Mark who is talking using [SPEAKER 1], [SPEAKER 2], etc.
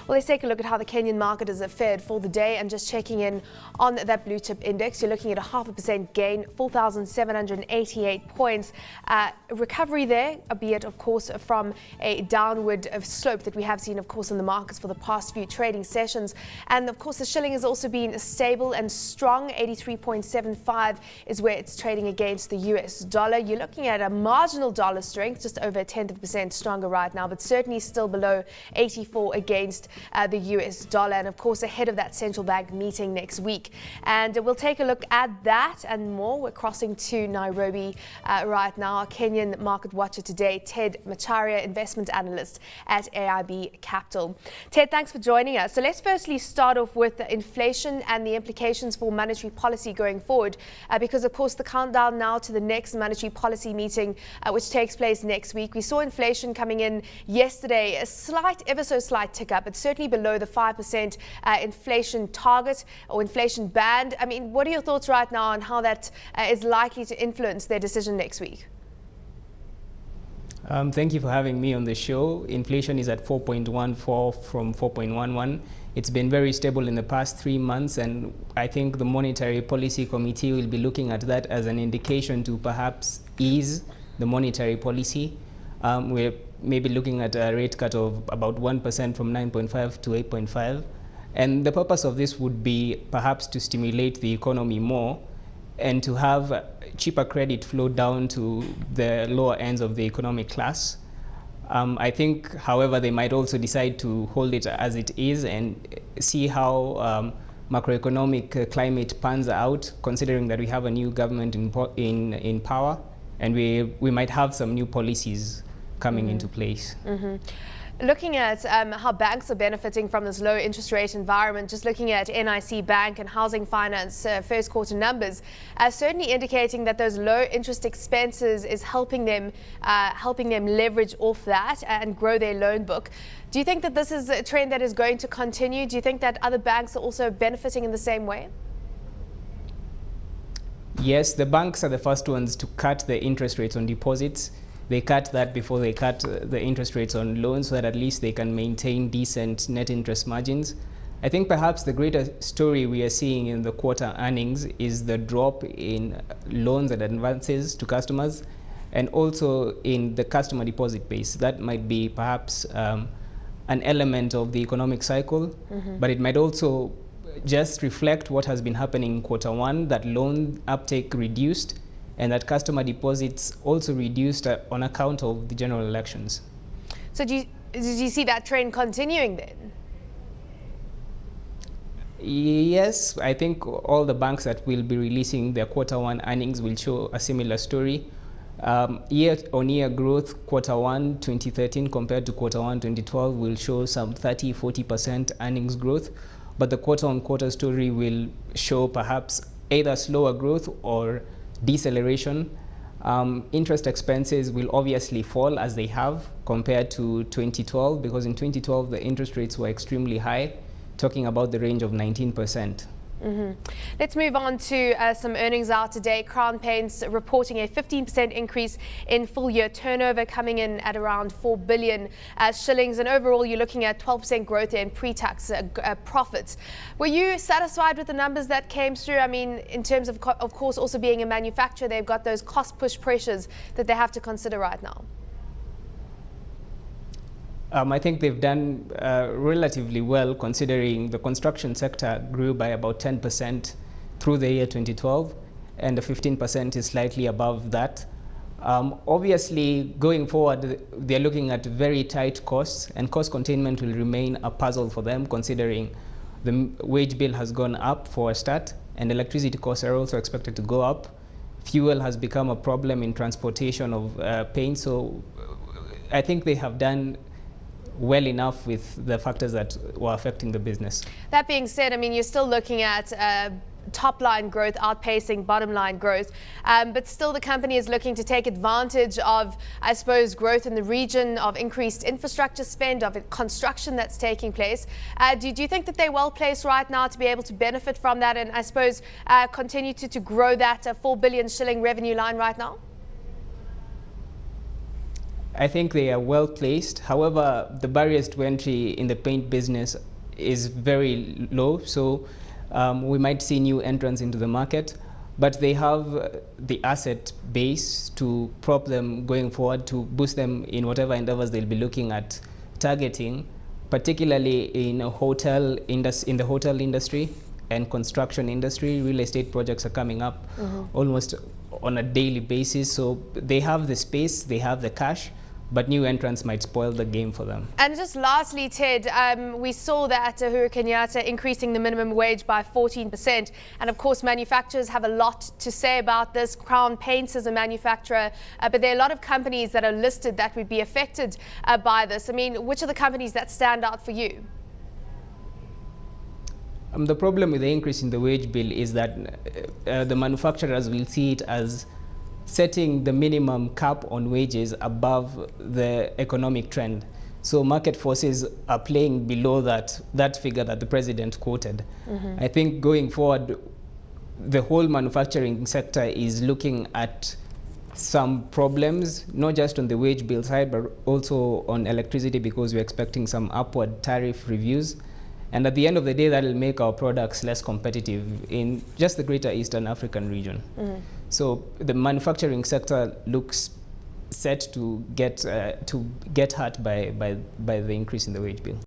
[SPEAKER 1] Well, let's take a look at how the Kenyan market has fared for the day, and just checking in on that blue chip index. You're looking at a 0.5% gain, 4,788 points. Recovery there, albeit of course from a downward slope that we have seen, of course, in the markets for the past few trading sessions. And of course, the shilling has also been stable and strong. 83.75 is where it's trading against the US dollar. You're looking at a marginal dollar strength, just over 0.1% stronger right now, but certainly still below 84 against the US dollar, and of course ahead of that central bank meeting next week. And we'll take a look at that and more. We're crossing to Nairobi right now. Our Kenyan market watcher today, Ted Macharia, investment analyst at AIB Capital. Ted, thanks for joining us. So let's firstly start off with inflation and the implications for monetary policy going forward, because of course the countdown now to the next monetary policy meeting, which takes place next week. We saw inflation coming in yesterday, a slight, ever so slight tick up. It's certainly below the 5% inflation target or inflation band. I mean, what are your thoughts right now on how that is likely to influence their decision next week?
[SPEAKER 2] Thank you for having me on the show. Inflation is at 4.14 from 4.11. It's been very stable in the past 3 months, and I think the Monetary Policy Committee will be looking at that as an indication to perhaps ease the monetary policy. We're maybe looking at a rate cut of about 1% from 9.5 to 8.5. And the purpose of this would be perhaps to stimulate the economy more and to have cheaper credit flow down to the lower ends of the economic class. I think, however, they might also decide to hold it as it is and see how macroeconomic climate pans out, considering that we have a new government in power, and we might have some new policies coming into place.
[SPEAKER 1] Looking at how banks are benefiting from this low interest rate environment, just looking at NIC Bank and Housing Finance first quarter numbers, certainly indicating that those low interest expenses is helping them leverage off that and grow their loan book. Do you think that this is a trend that is going to continue? Do you think that other banks are also benefiting in the same way?
[SPEAKER 2] Yes, the banks are the first ones to cut the interest rates on deposits. They cut that before they cut the interest rates on loans, so that at least they can maintain decent net interest margins. I think perhaps the greater story we are seeing in the quarter earnings is the drop in loans and advances to customers, and also in the customer deposit base. That might be perhaps an element of the economic cycle, but it might also just reflect what has been happening in quarter one, that loan uptake reduced, and that customer deposits also reduced on account of the general elections.
[SPEAKER 1] So do you see that trend continuing then?
[SPEAKER 2] Yes, I think all the banks that will be releasing their quarter one earnings will show a similar story. Year-on-year growth, quarter one 2013 compared to quarter one 2012 will show some 30-40% earnings growth, but the quarter-on-quarter story will show perhaps either slower growth or deceleration. Interest expenses will obviously fall, as they have, compared to 2012, because in 2012 the interest rates were extremely high, talking about the range of 19%.
[SPEAKER 1] Let's move on to some earnings out today. Crown Paints reporting a 15% increase in full year turnover, coming in at around 4 billion shillings. And overall, you're looking at 12% growth in pre-tax profits. Were you satisfied with the numbers that came through? I mean, in terms of course, also being a manufacturer, they've got those cost push pressures that they have to consider right now.
[SPEAKER 2] I think they've done relatively well, considering the construction sector grew by about 10% through the year 2012, and the 15% is slightly above that. Obviously, going forward, they're looking at very tight costs, and cost containment will remain a puzzle for them, considering the wage bill has gone up for a start, and electricity costs are also expected to go up. Fuel has become a problem in transportation of paint, so I think they have done well enough with the factors that were affecting the business.
[SPEAKER 1] That being said, I mean, you're still looking at top line growth outpacing bottom line growth, but still the company is looking to take advantage of, I suppose, growth in the region, of increased infrastructure spend, of construction that's taking place. Do you think that they're well placed right now to be able to benefit from that, and I suppose continue to grow that 4 billion shilling revenue line right now?
[SPEAKER 2] I think they are well placed. However, the barriers to entry in the paint business is very low, so we might see new entrants into the market, but they have the asset base to prop them going forward, to boost them in whatever endeavors they'll be looking at targeting, particularly in the hotel industry and construction industry. Real estate projects are coming up almost on a daily basis, so they have the space, they have the cash, but new entrants might spoil the game for them.
[SPEAKER 1] And just lastly, Ted, we saw that Uhuru Kenyatta increasing the minimum wage by 14%. And of course, manufacturers have a lot to say about this. Crown Paints is a manufacturer, but there are a lot of companies that are listed that would be affected by this. I mean, which are the companies that stand out for you?
[SPEAKER 2] The problem with the increase in the wage bill is that the manufacturers will see it as setting the minimum cap on wages above the economic trend. So market forces are playing below that figure that the president quoted. I think going forward, the whole manufacturing sector is looking at some problems, not just on the wage bill side, but also on electricity, because we're expecting some upward tariff reviews. And at the end of the day, that will make our products less competitive in just the greater Eastern African region. So the manufacturing sector looks set to get hurt by the increase in the wage bill.